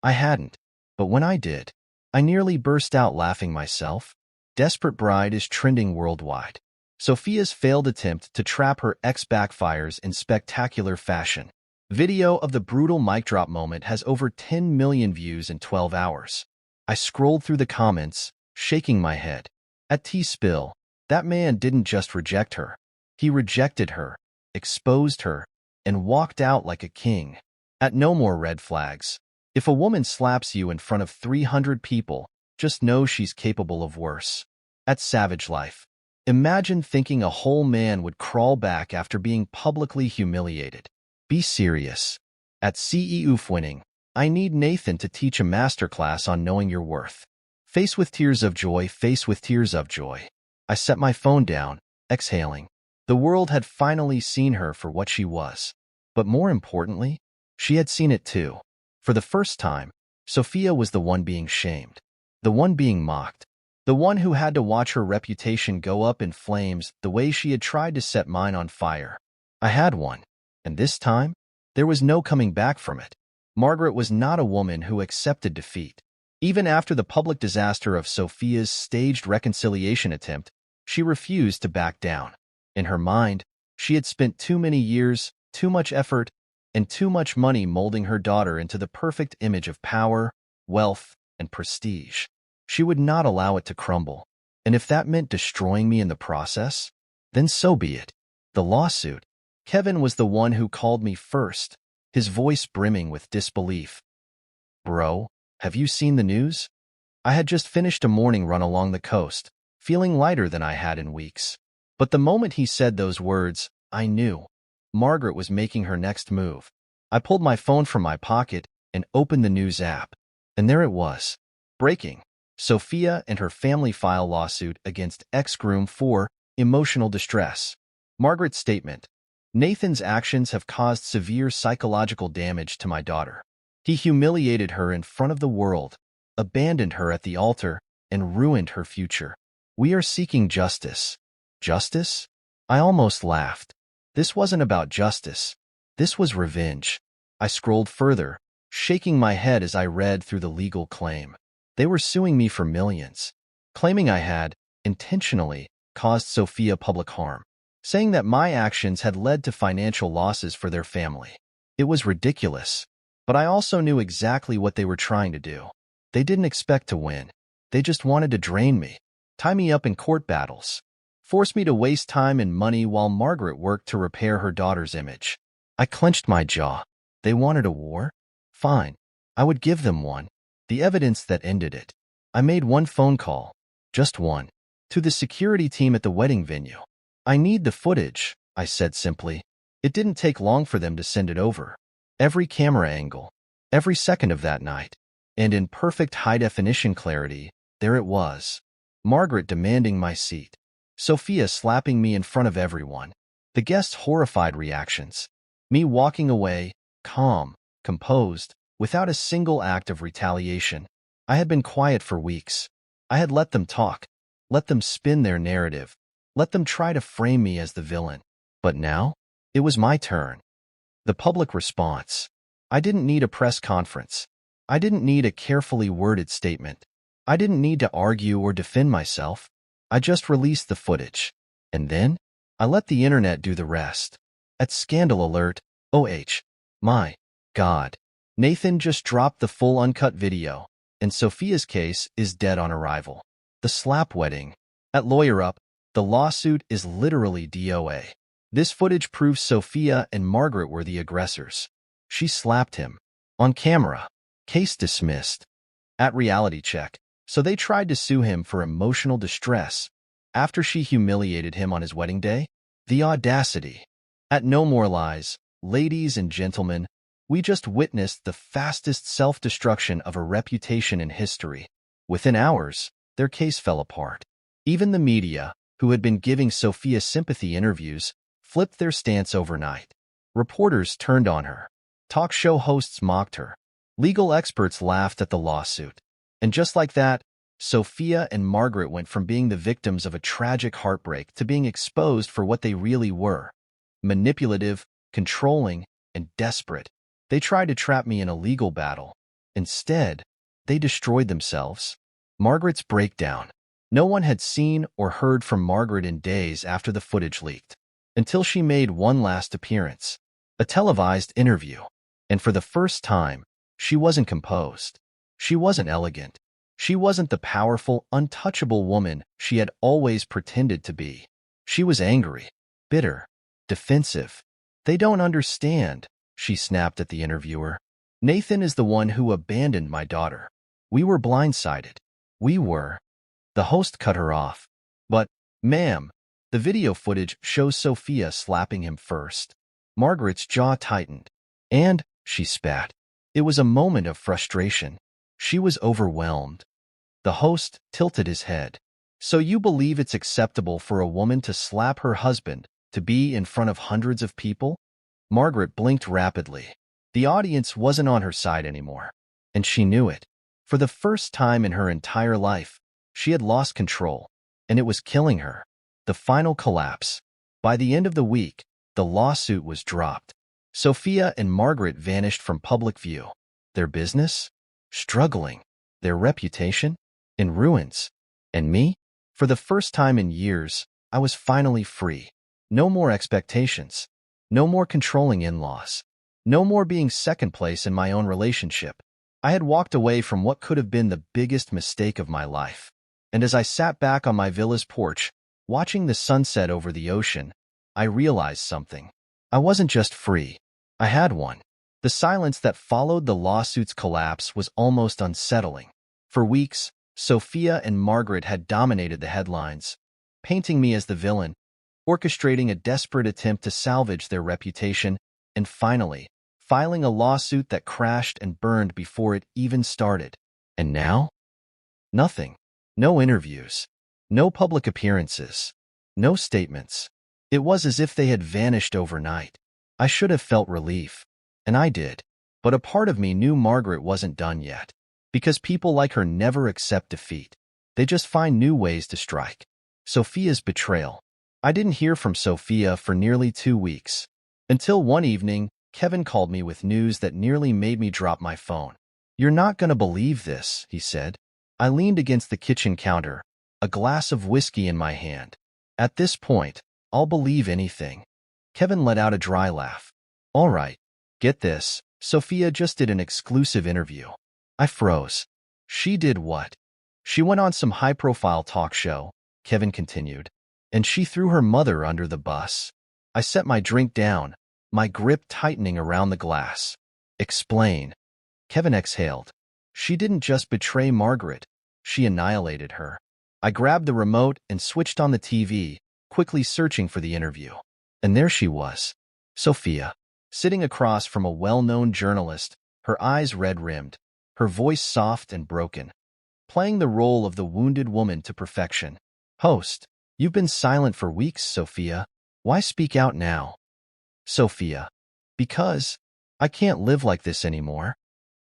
I hadn't, but when I did, I nearly burst out laughing myself. Desperate Bride is trending worldwide. Sophia's failed attempt to trap her ex backfires in spectacular fashion. Video of the brutal mic drop moment has over 10 million views in 12 hours. I scrolled through the comments, shaking my head. At T-Spill, that man didn't just reject her. He rejected her, exposed her, and walked out like a king. At No More Red Flags, if a woman slaps you in front of 300 people, just know she's capable of worse. At Savage Life, imagine thinking a whole man would crawl back after being publicly humiliated. Be serious. At CEUF Winning, I need Nathan to teach a masterclass on knowing your worth. Face with tears of joy, face with tears of joy. I set my phone down, exhaling. The world had finally seen her for what she was. But more importantly, she had seen it too. For the first time, Sophia was the one being shamed, the one being mocked, the one who had to watch her reputation go up in flames the way she had tried to set mine on fire. I had one, and this time, there was no coming back from it. Margaret was not a woman who accepted defeat. Even after the public disaster of Sophia's staged reconciliation attempt, she refused to back down. In her mind, she had spent too many years, too much effort, and too much money molding her daughter into the perfect image of power, wealth, and prestige. She would not allow it to crumble, and if that meant destroying me in the process, then so be it. The lawsuit. Kevin was the one who called me first, his voice brimming with disbelief. Bro, have you seen the news? I had just finished a morning run along the coast, feeling lighter than I had in weeks. But the moment he said those words, I knew. Margaret was making her next move. I pulled my phone from my pocket and opened the news app. And there it was. Breaking. Sophia and her family file lawsuit against ex-groom for emotional distress. Margaret's statement. Nathan's actions have caused severe psychological damage to my daughter. He humiliated her in front of the world, abandoned her at the altar, and ruined her future. We are seeking justice. Justice? I almost laughed. This wasn't about justice. This was revenge. I scrolled further, shaking my head as I read through the legal claim. They were suing me for millions, claiming I had, intentionally, caused Sophia public harm, saying that my actions had led to financial losses for their family. It was ridiculous, but I also knew exactly what they were trying to do. They didn't expect to win. They just wanted to drain me, tie me up in court battles, force me to waste time and money while Margaret worked to repair her daughter's image. I clenched my jaw. They wanted a war? Fine. I would give them one. The evidence that ended it. I made one phone call, just one, to the security team at the wedding venue. I need the footage, I said simply. It didn't take long for them to send it over. Every camera angle, every second of that night. And in perfect high-definition clarity, there it was. Margaret demanding my seat. Sophia slapping me in front of everyone. The guests' horrified reactions. Me walking away, calm, composed, without a single act of retaliation. I had been quiet for weeks. I had let them talk, let them spin their narrative, let them try to frame me as the villain. But now, it was my turn. The public response. I didn't need a press conference. I didn't need a carefully worded statement. I didn't need to argue or defend myself. I just released the footage. And then, I let the internet do the rest. At Scandal Alert, my God. Nathan just dropped the full uncut video, and Sophia's case is dead on arrival. The slap wedding. At Lawyer Up, the lawsuit is literally DOA. This footage proves Sophia and Margaret were the aggressors. She slapped him. On camera. Case dismissed. At Reality Check. So they tried to sue him for emotional distress after she humiliated him on his wedding day? The audacity. At No More Lies, ladies and gentlemen, we just witnessed the fastest self-destruction of a reputation in history. Within hours, their case fell apart. Even the media, who had been giving Sophia sympathy interviews, flipped their stance overnight. Reporters turned on her. Talk show hosts mocked her. Legal experts laughed at the lawsuit. And just like that, Sophia and Margaret went from being the victims of a tragic heartbreak to being exposed for what they really were: manipulative, controlling, and desperate. They tried to trap me in a legal battle. Instead, they destroyed themselves. Margaret's breakdown. No one had seen or heard from Margaret in days after the footage leaked, until she made one last appearance, a televised interview. And for the first time, she wasn't composed. She wasn't elegant. She wasn't the powerful, untouchable woman she had always pretended to be. She was angry, bitter, defensive. They don't understand, she snapped at the interviewer. Nathan is the one who abandoned my daughter. We were blindsided. We were. The host cut her off. But, ma'am, the video footage shows Sophia slapping him first. Margaret's jaw tightened. And, she spat. It was a moment of frustration. She was overwhelmed. The host tilted his head. So you believe it's acceptable for a woman to slap her husband, to be in front of hundreds of people? Margaret blinked rapidly. The audience wasn't on her side anymore, and she knew it. For the first time in her entire life, she had lost control, and it was killing her. The final collapse. By the end of the week, the lawsuit was dropped. Sophia and Margaret vanished from public view. Their business? Struggling. Their reputation? In ruins. And me? For the first time in years, I was finally free. No more expectations. No more controlling in-laws. No more being second place in my own relationship. I had walked away from what could have been the biggest mistake of my life. And as I sat back on my villa's porch, watching the sunset over the ocean, I realized something. I wasn't just free. I had one. The silence that followed the lawsuit's collapse was almost unsettling. For weeks, Sophia and Margaret had dominated the headlines, painting me as the villain, orchestrating a desperate attempt to salvage their reputation, and finally, filing a lawsuit that crashed and burned before it even started. And now? Nothing. No interviews. No public appearances. No statements. It was as if they had vanished overnight. I should have felt relief. And I did. But a part of me knew Margaret wasn't done yet. Because people like her never accept defeat. They just find new ways to strike. Sophia's betrayal. I didn't hear from Sophia for nearly 2 weeks. Until one evening, Kevin called me with news that nearly made me drop my phone. "You're not gonna believe this," he said. I leaned against the kitchen counter, a glass of whiskey in my hand. At this point, I'll believe anything. Kevin let out a dry laugh. "All right, get this. Sophia just did an exclusive interview." I froze. "She did what?" "She went on some high-profile talk show," Kevin continued, "and she threw her mother under the bus." I set my drink down, my grip tightening around the glass. "Explain." Kevin exhaled. "She didn't just betray Margaret. She annihilated her." I grabbed the remote and switched on the TV, quickly searching for the interview. And there she was, Sophia, sitting across from a well-known journalist, her eyes red-rimmed, her voice soft and broken, playing the role of the wounded woman to perfection. "Host, you've been silent for weeks, Sophia. Why speak out now?" "Sophia, Because I can't live like this anymore.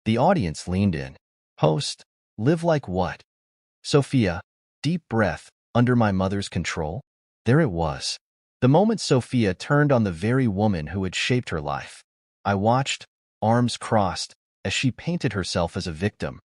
The audience leaned in. Host, live like what? Sophia, deep breath, under my mother's control. There it was. The moment Sophia turned on the very woman who had shaped her life. I watched, arms crossed, as she painted herself as a victim.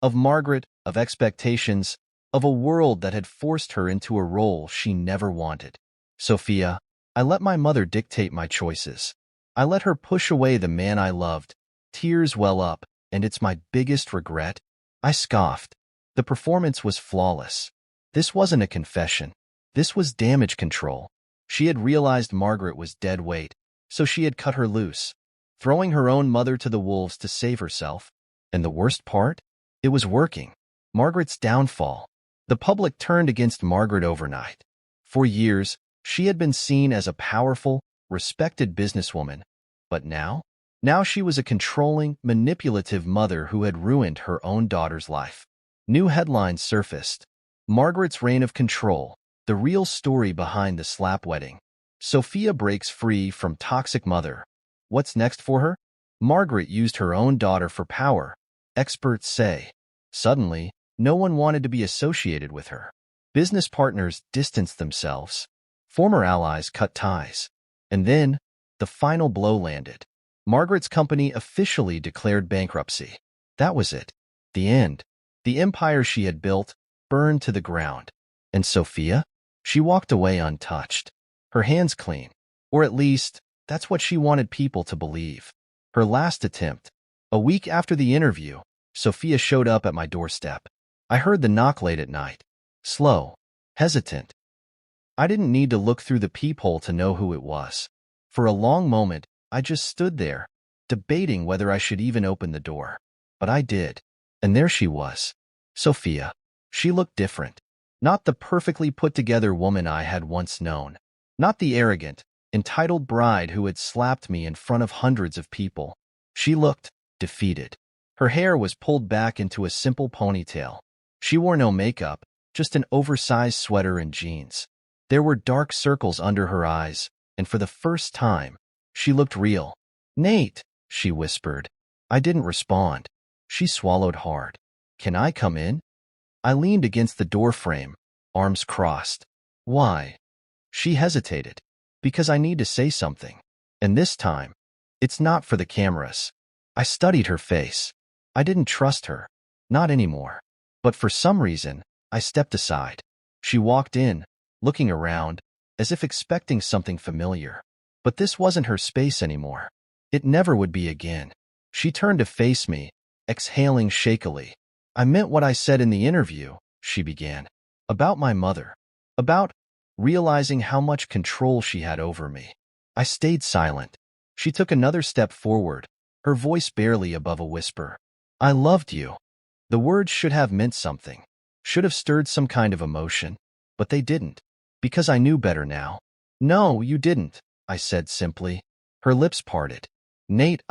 Of Margaret, of expectations, of a world that had forced her into a role she never wanted. Sophia, I let my mother dictate my choices. I let her push away the man I loved. Tears well up, and it's my biggest regret. I scoffed. The performance was flawless. This wasn't a confession. This was damage control. She had realized Margaret was dead weight, so she had cut her loose, throwing her own mother to the wolves to save herself. And the worst part? It was working. Margaret's downfall. The public turned against Margaret overnight. For years, she had been seen as a powerful, respected businesswoman. But now? Now she was a controlling, manipulative mother who had ruined her own daughter's life. New headlines surfaced. Margaret's reign of control, the real story behind the slap wedding. Sophia breaks free from toxic mother. What's next for her? Margaret used her own daughter for power, experts say. Suddenly, no one wanted to be associated with her. Business partners distanced themselves. Former allies cut ties. And then, the final blow landed. Margaret's company officially declared bankruptcy. That was it. The end. The empire she had built burned to the ground. And Sophia? She walked away untouched. Her hands clean. Or at least, that's what she wanted people to believe. Her last attempt. A week after the interview, Sophia showed up at my doorstep. I heard the knock late at night. Slow. Hesitant. I didn't need to look through the peephole to know who it was. For a long moment, I just stood there, debating whether I should even open the door. But I did. And there she was. Sophia. She looked different. Not the perfectly put-together woman I had once known. Not the arrogant, entitled bride who had slapped me in front of hundreds of people. She looked defeated. Her hair was pulled back into a simple ponytail. She wore no makeup, just an oversized sweater and jeans. There were dark circles under her eyes, and for the first time, she looked real. Nate, she whispered. I didn't respond. She swallowed hard. Can I come in? I leaned against the doorframe, arms crossed. Why? She hesitated. Because I need to say something. And this time, it's not for the cameras. I studied her face. I didn't trust her. Not anymore. But for some reason, I stepped aside. She walked in, looking around, as if expecting something familiar. But this wasn't her space anymore. It never would be again. She turned to face me, exhaling shakily. I meant what I said in the interview, she began. About my mother. About realizing how much control she had over me. I stayed silent. She took another step forward, her voice barely above a whisper. I loved you. The words should have meant something, should have stirred some kind of emotion, but they didn't, because I knew better now. No, you didn't, I said simply. Her lips parted. Nate,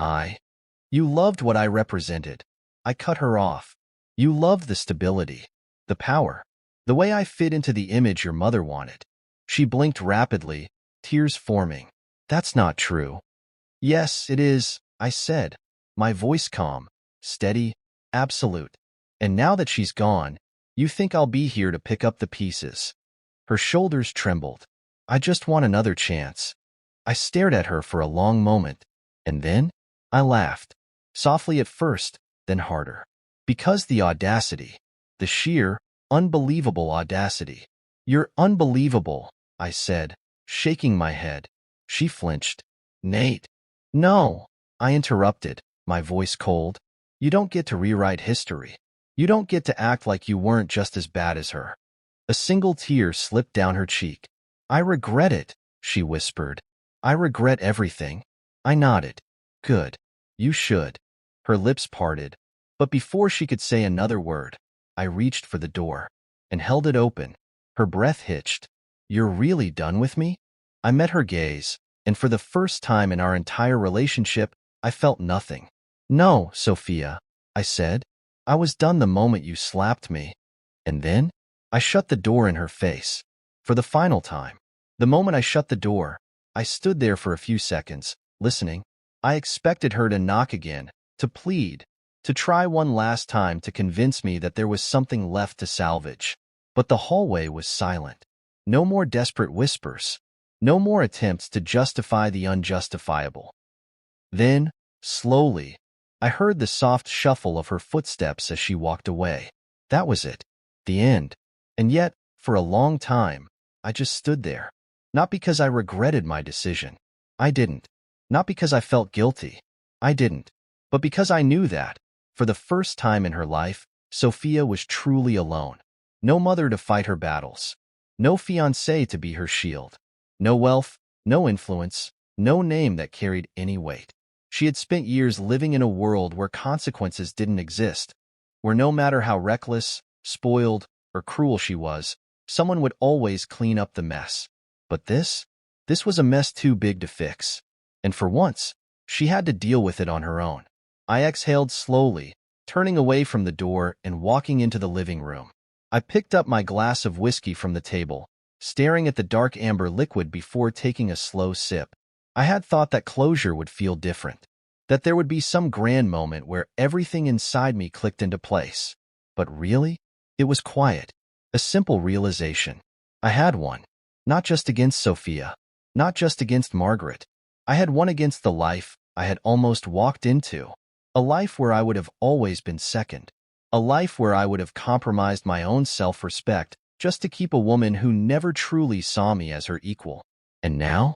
you loved what I represented. I cut her off. You loved the stability, the power, the way I fit into the image your mother wanted. She blinked rapidly, tears forming. That's not true. Yes, it is, I said, my voice calm, steady, absolute. And now that she's gone, you think I'll be here to pick up the pieces. Her shoulders trembled. I just want another chance. I stared at her for a long moment, and then I laughed. Softly at first, then harder. Because the audacity, the sheer, unbelievable audacity. You're unbelievable, I said, shaking my head. She flinched. Nate. No, I interrupted, my voice cold. You don't get to rewrite history. You don't get to act like you weren't just as bad as her. A single tear slipped down her cheek. I regret it, she whispered. I regret everything. I nodded. Good. You should. Her lips parted. But before she could say another word, I reached for the door and held it open. Her breath hitched. You're really done with me? I met her gaze, and for the first time in our entire relationship, I felt nothing. No, Sophia, I said. I was done the moment you slapped me. And then, I shut the door in her face. For the final time. The moment I shut the door, I stood there for a few seconds, listening. I expected her to knock again, to plead, to try one last time to convince me that there was something left to salvage. But the hallway was silent. No more desperate whispers. No more attempts to justify the unjustifiable. Then, slowly, I heard the soft shuffle of her footsteps as she walked away. That was it. The end. And yet, for a long time, I just stood there. Not because I regretted my decision. I didn't. Not because I felt guilty. I didn't. But because I knew that, for the first time in her life, Sophia was truly alone. No mother to fight her battles. No fiancé to be her shield. No wealth, no influence, no name that carried any weight. She had spent years living in a world where consequences didn't exist, where no matter how reckless, spoiled, or cruel she was, someone would always clean up the mess. But this was a mess too big to fix. And for once, she had to deal with it on her own. I exhaled slowly, turning away from the door and walking into the living room. I picked up my glass of whiskey from the table, staring at the dark amber liquid before taking a slow sip. I had thought that closure would feel different, that there would be some grand moment where everything inside me clicked into place. But really, it was quiet, a simple realization. I had one, not just against Sophia, not just against Margaret. I had one against the life I had almost walked into, a life where I would have always been second, a life where I would have compromised my own self-respect just to keep a woman who never truly saw me as her equal. And now,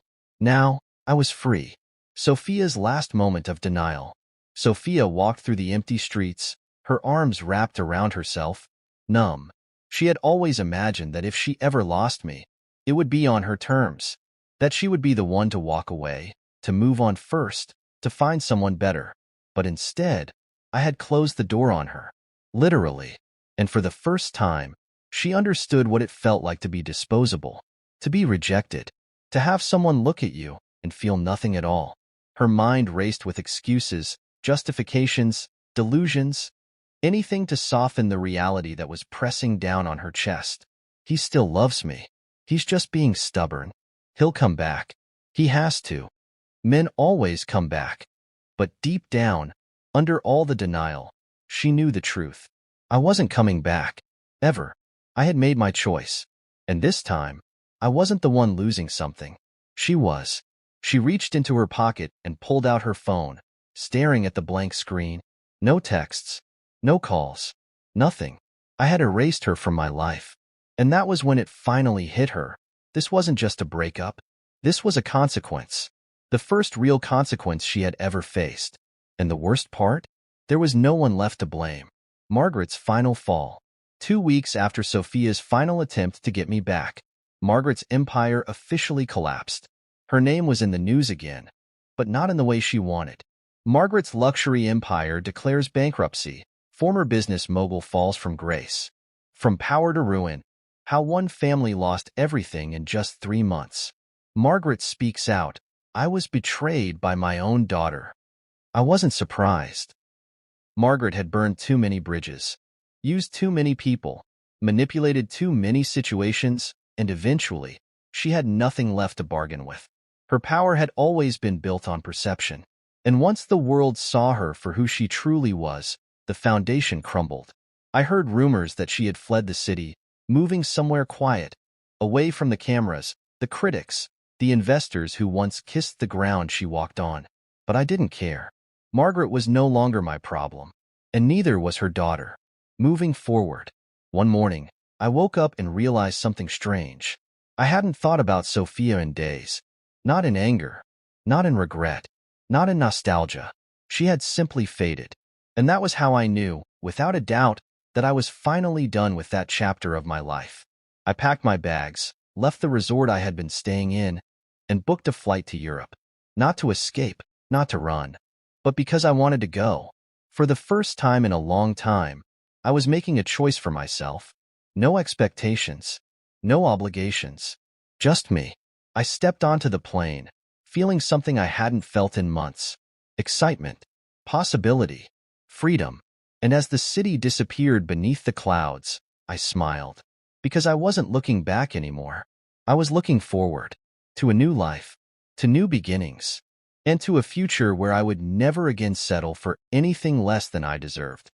I was free. Sophia's last moment of denial. Sophia walked through the empty streets, her arms wrapped around herself, numb. She had always imagined that if she ever lost me, it would be on her terms, that she would be the one to walk away, to move on first, to find someone better. But instead, I had closed the door on her, literally. And for the first time, she understood what it felt like to be disposable, to be rejected, to have someone look at you and feel nothing at all. Her mind raced with excuses, justifications, delusions, anything to soften the reality that was pressing down on her chest. He still loves me. He's just being stubborn. He'll come back. He has to. Men always come back. But deep down, under all the denial, she knew the truth. I wasn't coming back. Ever. I had made my choice. And this time, I wasn't the one losing something. She was. She reached into her pocket and pulled out her phone, staring at the blank screen. No texts. No calls. Nothing. I had erased her from my life. And that was when it finally hit her. This wasn't just a breakup. This was a consequence. The first real consequence she had ever faced. And the worst part? There was no one left to blame. Margaret's final fall. 2 weeks after Sophia's final attempt to get me back, Margaret's empire officially collapsed. Her name was in the news again, but not in the way she wanted. Margaret's luxury empire declares bankruptcy. Former business mogul falls from grace. From power to ruin. How one family lost everything in just 3 months. Margaret speaks out. I was betrayed by my own daughter. I wasn't surprised. Margaret had burned too many bridges, used too many people, manipulated too many situations, and eventually, she had nothing left to bargain with. Her power had always been built on perception, and once the world saw her for who she truly was, the foundation crumbled. I heard rumors that she had fled the city, moving somewhere quiet, away from the cameras, the critics, the investors who once kissed the ground she walked on. But I didn't care. Margaret was no longer my problem, and neither was her daughter. Moving forward, one morning, I woke up and realized something strange. I hadn't thought about Sophia in days. Not in anger, not in regret, not in nostalgia. She had simply faded. And that was how I knew, without a doubt, that I was finally done with that chapter of my life. I packed my bags, left the resort I had been staying in, and booked a flight to Europe. Not to escape, not to run, but because I wanted to go. For the first time in a long time, I was making a choice for myself. No expectations, no obligations, just me. I stepped onto the plane, feeling something I hadn't felt in months. Excitement, possibility, freedom. And as the city disappeared beneath the clouds, I smiled. Because I wasn't looking back anymore. I was looking forward. To a new life. To new beginnings. and to a future where I would never again settle for anything less than I deserved.